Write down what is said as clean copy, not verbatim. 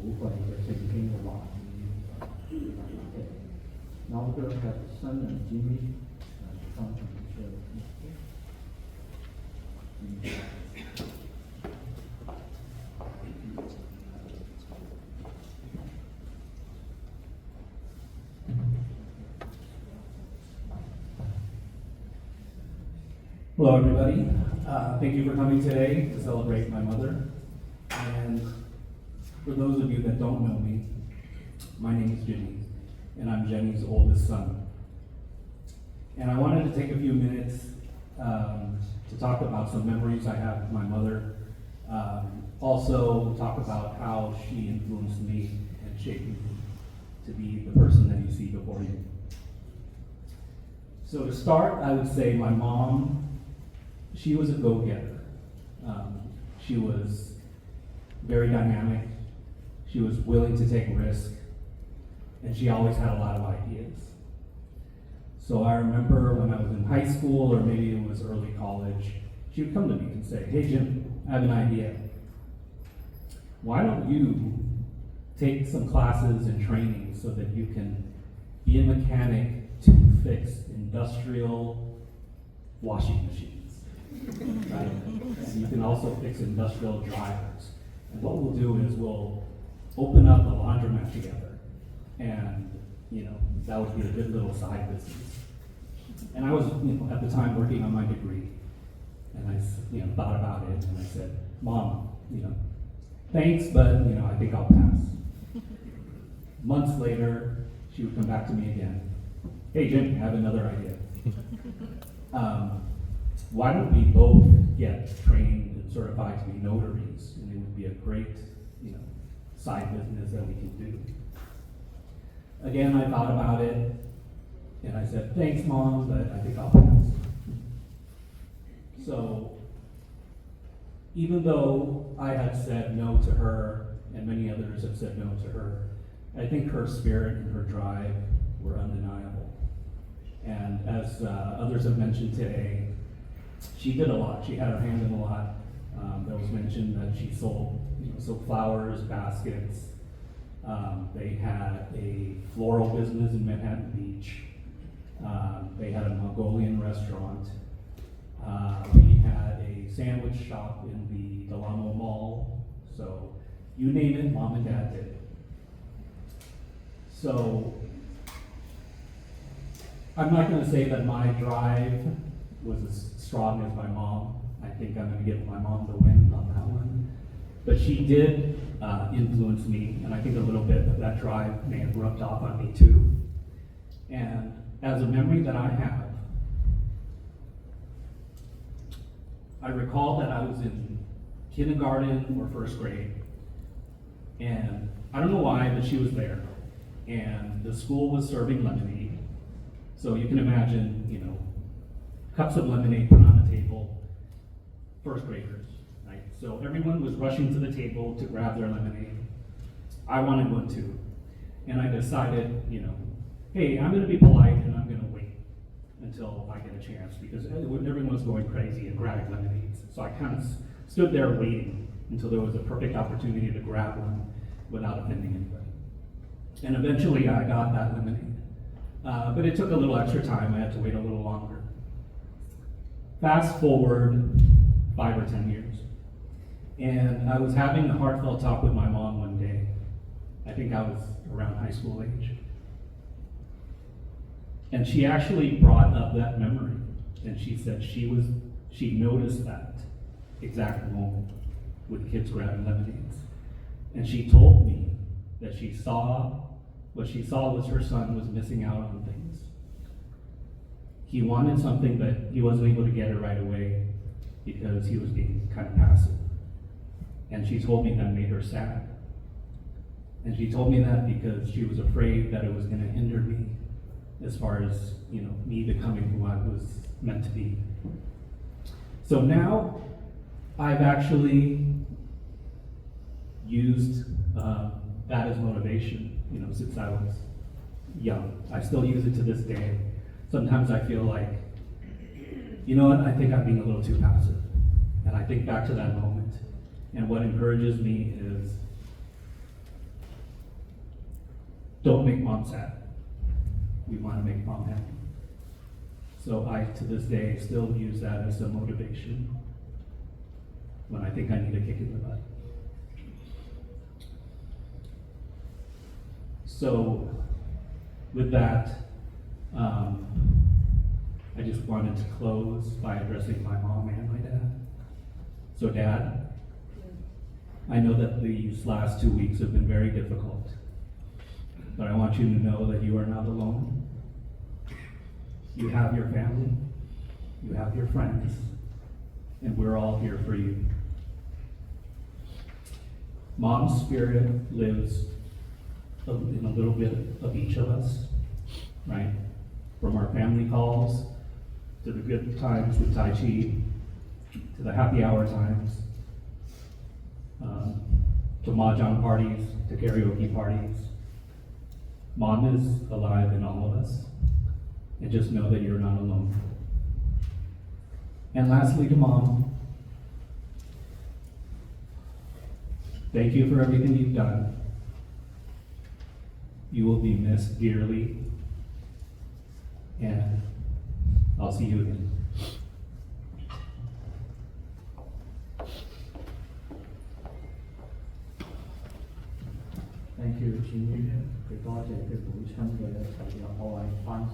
不会的聖經嘅話語。Now we're going to have the son and Jimmy come and share with me. Hello, everybody. Thank you for coming today to celebrate my mother. And for those of you that don't know me, my name is Jennie, and I'm Jennie's oldest son. And I wanted to take a few minutes to talk about some memories I have with my mother. Also talk about how she influenced me and shaped me to be the person that you see before you. So to start, I would say my mom, she was a go-getter. She was very dynamic. She was willing to take risks, and she always had a lot of ideas. So I remember when I was in high school, or maybe it was early college, she would come to me and say, "Hey Jim, I have an idea. Why don't you take some classes and training so that you can be a mechanic to fix industrial washing machines?" Right? And you can also fix industrial dryers. And what we'll do is we'll open up a laundromat together. And, that would be a good little side business. And I was, at the time working on my degree. And I, thought about it and I said, "Mom, thanks, but, I think I'll pass." Months later, she would come back to me again. "Hey, Jim, I have another idea. Why don't we both get trained and certified to be notaries, and it would be a great, side business that we can do." Again, I thought about it, and I said, "Thanks, Mom, but I think I'll pass." So, even though I had said no to her, and many others have said no to her, I think her spirit and her drive were undeniable. And as others have mentioned today, she did a lot. She had her hand in a lot. There was mentioned that she sold flowers, baskets. They had a floral business in Manhattan Beach. They had a Mongolian restaurant. We had a sandwich shop in the Delamo Mall. So you name it, Mom and Dad did. So I'm not going to say that my drive was as strong as my mom. I think I'm going to give my mom the win on that one. But she did influence me, and I think a little bit of that drive may have rubbed off on me too. And as a memory that I have, I recall that I was in kindergarten or first grade, and I don't know why, but she was there. And the school was serving lemonade. So you can imagine, cups of lemonade put on the table, first graders, right? So everyone was rushing to the table to grab their lemonade. I wanted one too. And I decided, hey, I'm gonna be polite and I'm gonna wait until I get a chance, because everyone was going crazy and grabbing lemonades. So I kind of stood there waiting until there was a perfect opportunity to grab one without offending anybody. And eventually I got that lemonade. But it took a little extra time. I had to wait a little longer. Fast forward 5 or 10 years, and I was having a heartfelt talk with my mom one day. I think I was around high school age. And she actually brought up that memory, and she said she noticed that exact moment with kids grabbing lemonades. And she told me that what she saw was her son was missing out on things. He wanted something, but he wasn't able to get it right away because he was being kind of passive. And she told me that made her sad. And she told me that because she was afraid that it was going to hinder me as far as, me becoming who I was meant to be. So now I've actually used that as motivation, since I was young. I still use it to this day. Sometimes I feel like, I think I'm being a little too passive. And I think back to that moment. And what encourages me is don't make mom sad. We want to make mom happy. So I, to this day, still use that as a motivation when I think I need a kick in the butt. So, with that, I just wanted to close by addressing my mom and my dad. So, Dad, I know that these last 2 weeks have been very difficult, but I want you to know that you are not alone. You have your family, you have your friends, and we're all here for you. Mom's spirit lives in a little bit of each of us, right? From our family calls, to the good times with Tai Chi, to the happy hour times, to mahjong parties, to karaoke parties. Mom is alive in all of us, and just know that you're not alone. And lastly, to Mom, thank you for everything you've done. You will be missed dearly, and I'll see you again. Thank you， Jennie，佢多謝佢本親嘅愛關。